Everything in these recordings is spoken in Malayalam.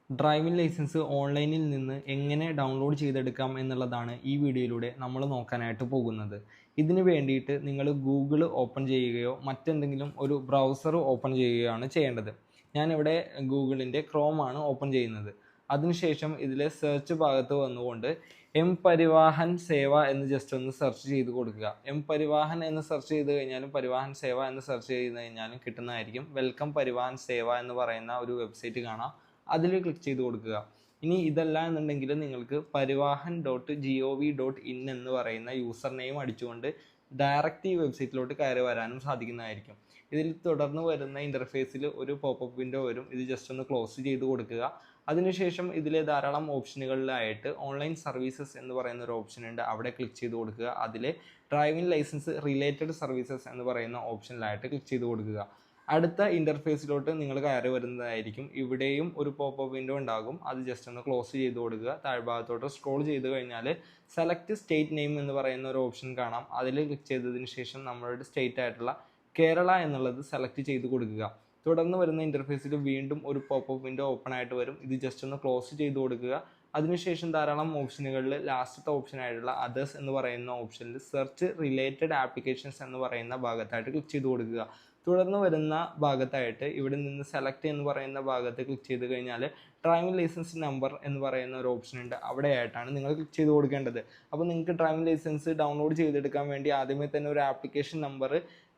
ഡ്രൈവിംഗ് ലൈസൻസ് ഓൺലൈനിൽ നിന്ന് എങ്ങനെ ഡൗൺലോഡ് ചെയ്തെടുക്കാം എന്നുള്ളതാണ് ഈ വീഡിയോയിലൂടെ നമ്മൾ നോക്കാനായിട്ട് പോകുന്നത്. ഇതിന് വേണ്ടിയിട്ട് നിങ്ങൾ ഗൂഗിൾ ഓപ്പൺ ചെയ്യുകയോ മറ്റെന്തെങ്കിലും ഒരു ബ്രൗസർ ഓപ്പൺ ചെയ്യുകയാണ് ചെയ്യേണ്ടത്. ഞാനിവിടെ ഗൂഗിളിൻ്റെ ക്രോം ആണ് ഓപ്പൺ ചെയ്യുന്നത്. അതിനുശേഷം ഇതിൽ സെർച്ച് ഭാഗത്ത് വന്നുകൊണ്ട് എം പരിവാഹൻ സേവ എന്ന് ജസ്റ്റ് ഒന്ന് സെർച്ച് ചെയ്ത് കൊടുക്കുക. എം പരിവാഹൻ എന്ന് സെർച്ച് ചെയ്ത് കഴിഞ്ഞാലും പരിവാഹൻ സേവ എന്ന് സെർച്ച് ചെയ്ത് കഴിഞ്ഞാലും കിട്ടുന്നതായിരിക്കും. വെൽക്കം പരിവാഹൻ സേവ എന്ന് പറയുന്ന ഒരു വെബ്സൈറ്റ് കാണാം, അതിൽ ക്ലിക്ക് ചെയ്ത് കൊടുക്കുക. ഇനി ഇതല്ല എന്നുണ്ടെങ്കിൽ നിങ്ങൾക്ക് parivahan.gov.in എന്ന് പറയുന്ന യൂസർ നെയിം അടിച്ചുകൊണ്ട് ഡയറക്റ്റ് ഈ വെബ്സൈറ്റിലോട്ട് കയറി വരാനും സാധിക്കുന്നതായിരിക്കും. ഇതിൽ തുടർന്ന് വരുന്ന ഇൻ്റർഫേസിൽ ഒരു പോപ്പപ്പ് വിൻഡോ വരും. ഇത് ജസ്റ്റ് ഒന്ന് ക്ലോസ് ചെയ്ത് കൊടുക്കുക. അതിനുശേഷം ഇതിലെ ധാരാളം ഓപ്ഷനുകളിലായിട്ട് ഓൺലൈൻ സർവീസസ് എന്ന് പറയുന്ന ഒരു ഓപ്ഷൻ ഉണ്ട്, അവിടെ ക്ലിക്ക് ചെയ്ത് കൊടുക്കുക. അതിൽ ഡ്രൈവിംഗ് ലൈസൻസ് റിലേറ്റഡ് സർവീസസ് എന്ന് പറയുന്ന ഓപ്ഷനിലായിട്ട് ക്ലിക്ക് ചെയ്ത് കൊടുക്കുക. അടുത്ത ഇൻ്റർഫേസിലോട്ട് നിങ്ങൾ കയറി വരുന്നതായിരിക്കും. ഇവിടെയും ഒരു പോപ്പപ്പ് വിൻഡോ ഉണ്ടാകും, അത് ജസ്റ്റ് ഒന്ന് ക്ലോസ് ചെയ്ത് കൊടുക്കുക. താഴ്ഭാഗത്തോട്ട് സ്ക്രോൾ ചെയ്ത് കഴിഞ്ഞാൽ സെലക്ട് സ്റ്റേറ്റ് നെയിം എന്ന് പറയുന്ന ഒരു ഓപ്ഷൻ കാണാം. അതിൽ ക്ലിക്ക് ചെയ്തതിന് ശേഷം നമ്മളുടെ സ്റ്റേറ്റ് ആയിട്ടുള്ള കേരള എന്നുള്ളത് സെലക്ട് ചെയ്ത് കൊടുക്കുക. തുടർന്ന് വരുന്ന ഇൻ്റർഫേസിൽ വീണ്ടും ഒരു പോപ്പപ്പ് വിൻഡോ ഓപ്പൺ ആയിട്ട് വരും. ഇത് ജസ്റ്റ് ഒന്ന് ക്ലോസ് ചെയ്ത് കൊടുക്കുക. അതിനുശേഷം ധാരാളം ഓപ്ഷനുകളിൽ ലാസ്റ്റത്തെ ഓപ്ഷൻ ആയിട്ടുള്ള അതേഴ്സ് എന്ന് പറയുന്ന ഓപ്ഷനിൽ സെർച്ച് റിലേറ്റഡ് ആപ്ലിക്കേഷൻസ് എന്ന് പറയുന്ന ഭാഗത്തായിട്ട് ക്ലിക്ക് ചെയ്ത് കൊടുക്കുക. തുടർന്ന് വരുന്ന ഭാഗത്തായിട്ട് ഇവിടെ നിന്ന് സെലക്ട് എന്ന് പറയുന്ന ഭാഗത്ത് ക്ലിക്ക് ചെയ്ത് കഴിഞ്ഞാൽ ഡ്രൈവിംഗ് ലൈസൻസ് നമ്പർ എന്ന് പറയുന്ന ഒരു ഓപ്ഷൻ ഉണ്ട്, അവിടെയായിട്ടാണ് നിങ്ങൾ ക്ലിക്ക് ചെയ്ത് കൊടുക്കേണ്ടത്. അപ്പോൾ നിങ്ങൾക്ക് ഡ്രൈവിംഗ് ലൈസൻസ് ഡൗൺലോഡ് ചെയ്തെടുക്കാൻ വേണ്ടി ആദ്യമേ തന്നെ ഒരു ആപ്ലിക്കേഷൻ നമ്പർ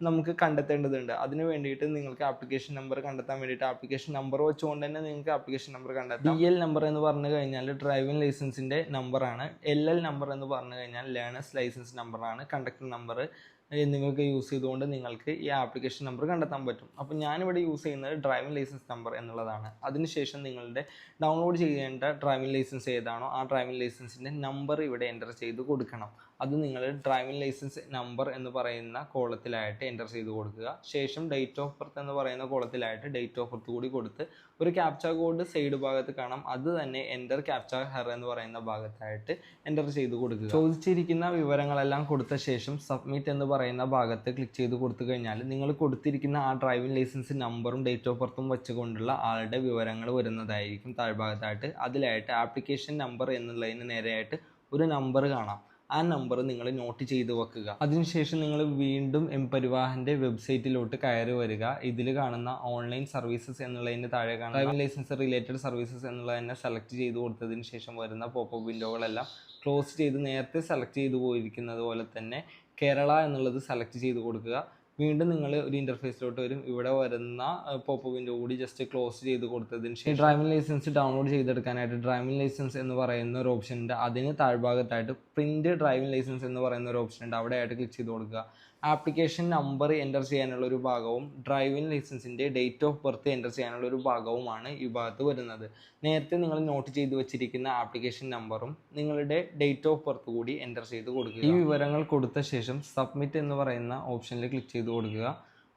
നമുക്ക് കണ്ടെത്തേണ്ടതുണ്ട്. അതിന് വേണ്ടിയിട്ട് നിങ്ങൾക്ക് ആപ്ലിക്കേഷൻ നമ്പർ കണ്ടെത്താൻ വേണ്ടിയിട്ട് ആപ്ലിക്കേഷൻ നമ്പർ വെച്ചുകൊണ്ട് തന്നെ നിങ്ങൾക്ക് ആപ്ലിക്കേഷൻ നമ്പർ കണ്ടെത്താം. DL നമ്പർ എന്ന് പറഞ്ഞു കഴിഞ്ഞാൽ ഡ്രൈവിംഗ് ലൈസൻസിൻ്റെ നമ്പറാണ്. LL നമ്പർ എന്ന് പറഞ്ഞു കഴിഞ്ഞാൽ ലേണേഴ്സ് ലൈസൻസ് നമ്പറാണ്. കണ്ടക്ടർ നമ്പർ എന്നിവയൊക്കെ യൂസ് ചെയ്തുകൊണ്ട് നിങ്ങൾക്ക് ഈ ആപ്ലിക്കേഷൻ നമ്പർ കണ്ടെത്താൻ പറ്റും. അപ്പോൾ ഞാനിവിടെ യൂസ് ചെയ്യുന്നത് ഡ്രൈവിംഗ് ലൈസൻസ് നമ്പർ എന്നുള്ളതാണ്. അതിനുശേഷം നിങ്ങളുടെ ഡൗൺലോഡ് ചെയ്യേണ്ട ഡ്രൈവിംഗ് ലൈസൻസ് ഏതാണോ ആ ഡ്രൈവിംഗ് ലൈസൻസിൻ്റെ നമ്പർ ഇവിടെ എൻ്റർ ചെയ്ത് കൊടുക്കണം. അത് നിങ്ങൾ ഡ്രൈവിംഗ് ലൈസൻസ് നമ്പർ എന്ന് പറയുന്ന കോളത്തിലായിട്ട് എൻ്റർ ചെയ്ത് കൊടുക്കുക. ശേഷം ഡേറ്റ് ഓഫ് ബർത്ത് എന്ന് പറയുന്ന കോളത്തിലായിട്ട് ഡേറ്റ് ഓഫ് ബർത്ത് കൂടി കൊടുത്ത് ഒരു ക്യാപ്ച കോഡ് സൈഡ് ഭാഗത്ത് കാണാം, അത് തന്നെ എൻ്റർ ക്യാപ്ച ഹെർ എന്ന് പറയുന്ന ഭാഗത്തായിട്ട് എൻ്റർ ചെയ്ത് കൊടുക്കുക. ചോദിച്ചിരിക്കുന്ന വിവരങ്ങളെല്ലാം കൊടുത്ത ശേഷം സബ്മിറ്റ് എന്ന് പറയുന്ന ഭാഗത്ത് ക്ലിക്ക് ചെയ്ത് കൊടുത്തു കഴിഞ്ഞാൽ നിങ്ങൾ കൊടുത്തിരിക്കുന്ന ആ ഡ്രൈവിംഗ് ലൈസൻസ് നമ്പറും ഡേറ്റ് ഓഫ് ബർത്തും വെച്ചുകൊണ്ടുള്ള ആളുടെ വിവരങ്ങൾ വരുന്നതായിരിക്കും താഴ്ഭാഗത്തായിട്ട്. അതിലായിട്ട് ആപ്ലിക്കേഷൻ നമ്പർ എന്നുള്ളതിന് നേരെയായിട്ട് ഒരു നമ്പർ കാണാം, ആ നമ്പർ നിങ്ങൾ നോട്ട് ചെയ്ത് വെക്കുക. അതിനുശേഷം നിങ്ങൾ വീണ്ടും എം പരിവാഹൻ്റെ വെബ്സൈറ്റിലോട്ട് കയറി വരിക. ഇതിൽ കാണുന്ന ഓൺലൈൻ സർവീസസ് എന്നുള്ളതിൻ്റെ താഴെ കാണുന്ന ഡ്രൈവിംഗ് ലൈസൻസ് റിലേറ്റഡ് സർവീസസ് എന്നുള്ളതിനെ സെലക്ട് ചെയ്ത് കൊടുത്തതിന് ശേഷം വരുന്ന പോപ്പപ്പ് വിൻഡോകളെല്ലാം ക്ലോസ് ചെയ്ത് നേരത്തെ സെലക്ട് ചെയ്ത് പോയിരിക്കുന്നത് പോലെ തന്നെ കേരള എന്നുള്ളത് സെലക്ട് ചെയ്ത് കൊടുക്കുക. വീണ്ടും നിങ്ങൾ ഒരു ഇൻ്റർഫേസിലോട്ട് വരും. ഇവിടെ വരുന്ന പോപ്പപ്പ് വിൻഡോ കൂടി ജസ്റ്റ് ക്ലോസ് ചെയ്ത് കൊടുത്തതിന് ശേഷം ഡ്രൈവിംഗ് ലൈസൻസ് ഡൗൺലോഡ് ചെയ്തെടുക്കാനായിട്ട് ഡ്രൈവിംഗ് ലൈസൻസ് എന്ന് പറയുന്ന ഒരു ഓപ്ഷൻ ഉണ്ട്. അതിന് താഴ്ഭാഗത്തായിട്ട് പ്രിൻറ്റ് ഡ്രൈവിംഗ് ലൈസൻസ് എന്ന് പറയുന്ന ഒരു ഓപ്ഷൻ ഉണ്ട്, അവിടെ ആയിട്ട് ക്ലിക്ക് ചെയ്ത് കൊടുക്കുക. ആപ്ലിക്കേഷൻ നമ്പർ എൻ്റർ ചെയ്യാനുള്ള ഒരു ഭാഗവും ഡ്രൈവിംഗ് ലൈസൻസിൻ്റെ ഡേറ്റ് ഓഫ് ബർത്ത് എൻ്റർ ചെയ്യാനുള്ള ഒരു ഭാഗവുമാണ് ഈ ഭാഗത്ത് വരുന്നത്. നേരത്തെ നിങ്ങൾ നോട്ട് ചെയ്ത് വെച്ചിരിക്കുന്ന ആപ്ലിക്കേഷൻ നമ്പറും നിങ്ങളുടെ ഡേറ്റ് ഓഫ് ബർത്ത് കൂടി എൻ്റർ ചെയ്ത് കൊടുക്കുക. ഈ വിവരങ്ങൾ കൊടുത്ത ശേഷം സബ്മിറ്റ് എന്ന് പറയുന്ന ഓപ്ഷനിൽ ക്ലിക്ക് ചെയ്ത് കൊടുക്കുക.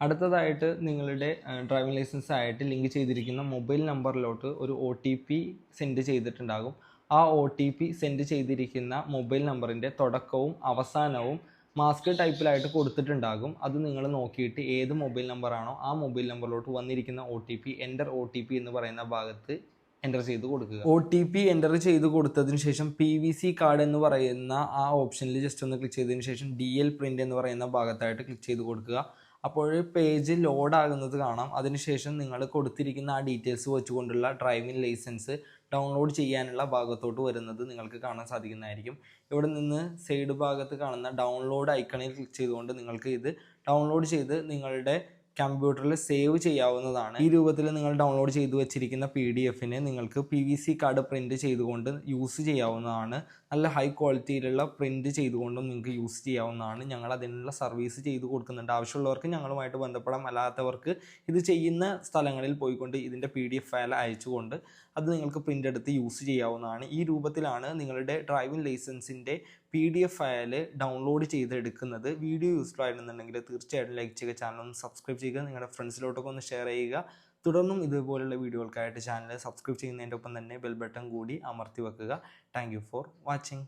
അടുത്തതായിട്ട് നിങ്ങളുടെ ഡ്രൈവിംഗ് ലൈസൻസ് ആയിട്ട് ലിങ്ക് ചെയ്തിരിക്കുന്ന മൊബൈൽ നമ്പറിലോട്ട് ഒരു OTP സെൻഡ് ചെയ്തിട്ടുണ്ടാകും. ആ OTP സെൻഡ് ചെയ്തിരിക്കുന്ന മൊബൈൽ നമ്പറിൻ്റെ തുടക്കവും അവസാനവും മാസ്ക് ടൈപ്പിലായിട്ട് കൊടുത്തിട്ടുണ്ടാകും. അത് നിങ്ങൾ നോക്കിയിട്ട് ഏത് മൊബൈൽ നമ്പറാണോ ആ മൊബൈൽ നമ്പറിലോട്ട് വന്നിരിക്കുന്ന OTP എൻ്റർ OTP എന്ന് പറയുന്ന ഭാഗത്ത് എൻ്റർ ചെയ്ത് കൊടുക്കുക. OTP എൻ്റർ ചെയ്ത് കൊടുത്തതിന് ശേഷം PVC കാർഡ് എന്ന് പറയുന്ന ആ ഓപ്ഷനിൽ ജസ്റ്റ് ഒന്ന് ക്ലിക്ക് ചെയ്തതിന് ശേഷം DL പ്രിൻ്റ് എന്ന് പറയുന്ന ഭാഗത്തായിട്ട് ക്ലിക്ക് ചെയ്ത് കൊടുക്കുക. അപ്പോൾ പേജ് ലോഡ് ആകുന്നത് കാണാം. അതിനുശേഷം നിങ്ങൾ കൊടുത്തിരിക്കുന്ന ആ ഡീറ്റെയിൽസ് വെച്ചുകൊണ്ടുള്ള ഡ്രൈവിംഗ് ലൈസൻസ് ഡൗൺലോഡ് ചെയ്യാനുള്ള ഭാഗത്തോട്ട് വരുന്നത് നിങ്ങൾക്ക് കാണാൻ സാധിക്കുന്നതായിരിക്കും. ഇവിടെ നിന്ന് സൈഡ് ഭാഗത്ത് കാണുന്ന ഡൗൺലോഡ് ഐക്കണിൽ ക്ലിക്ക് ചെയ്തുകൊണ്ട് നിങ്ങൾക്ക് ഇത് ഡൗൺലോഡ് ചെയ്ത് നിങ്ങളുടെ കമ്പ്യൂട്ടറിൽ സേവ് ചെയ്യാവുന്നതാണ്. ഈ രൂപത്തിൽ നിങ്ങൾ ഡൗൺലോഡ് ചെയ്ത് വെച്ചിരിക്കുന്ന PDF-നെ നിങ്ങൾക്ക് PVC കാർഡ് പ്രിൻറ്റ് ചെയ്തുകൊണ്ട് യൂസ് ചെയ്യാവുന്നതാണ്. നല്ല ഹൈ ക്വാളിറ്റിയിലുള്ള പ്രിൻറ്റ് ചെയ്തുകൊണ്ടും നിങ്ങൾക്ക് യൂസ് ചെയ്യാവുന്നതാണ്. ഞങ്ങൾ അതിനുള്ള സർവീസ് ചെയ്ത് കൊടുക്കുന്നുണ്ട്. ആവശ്യമുള്ളവർക്ക് ഞങ്ങളുമായിട്ട് ബന്ധപ്പെടാം. അല്ലാത്തവർക്ക് ഇത് ചെയ്യുന്ന സ്ഥലങ്ങളിൽ പോയിക്കൊണ്ട് ഇതിൻ്റെ PDF ഫയൽ അയച്ചുകൊണ്ട് അത് നിങ്ങൾക്ക് പ്രിൻ്റ് എടുത്ത് യൂസ് ചെയ്യാവുന്നതാണ്. ഈ രൂപത്തിലാണ് നിങ്ങളുടെ ഡ്രൈവിംഗ് ലൈസൻസിൻ്റെ PDF ഫയൽ ഡൗൺലോഡ് ചെയ്തെടുക്കുന്നത്. വീഡിയോ യൂസ്ഫുൾ ആയിരുന്നുണ്ടെങ്കിൽ തീർച്ചയായിട്ടും ലൈക്ക് ചെയ്യുക, ചാനൽ ഒന്ന് സബ്സ്ക്രൈബ് ചെയ്യുക, നിങ്ങളുടെ ഫ്രണ്ട്സിലോട്ടൊക്കെ ഒന്ന് ഷെയർ ചെയ്യുക. തുടർന്നും ഇതുപോലുള്ള വീഡിയോകൾക്കായിട്ട് ചാനൽ സബ്സ്ക്രൈബ് ചെയ്യുന്നതിൻ്റെ ഒപ്പം തന്നെ ബെൽ ബട്ടൺ കൂടി അമർത്തി വെക്കുക. Thank you for watching.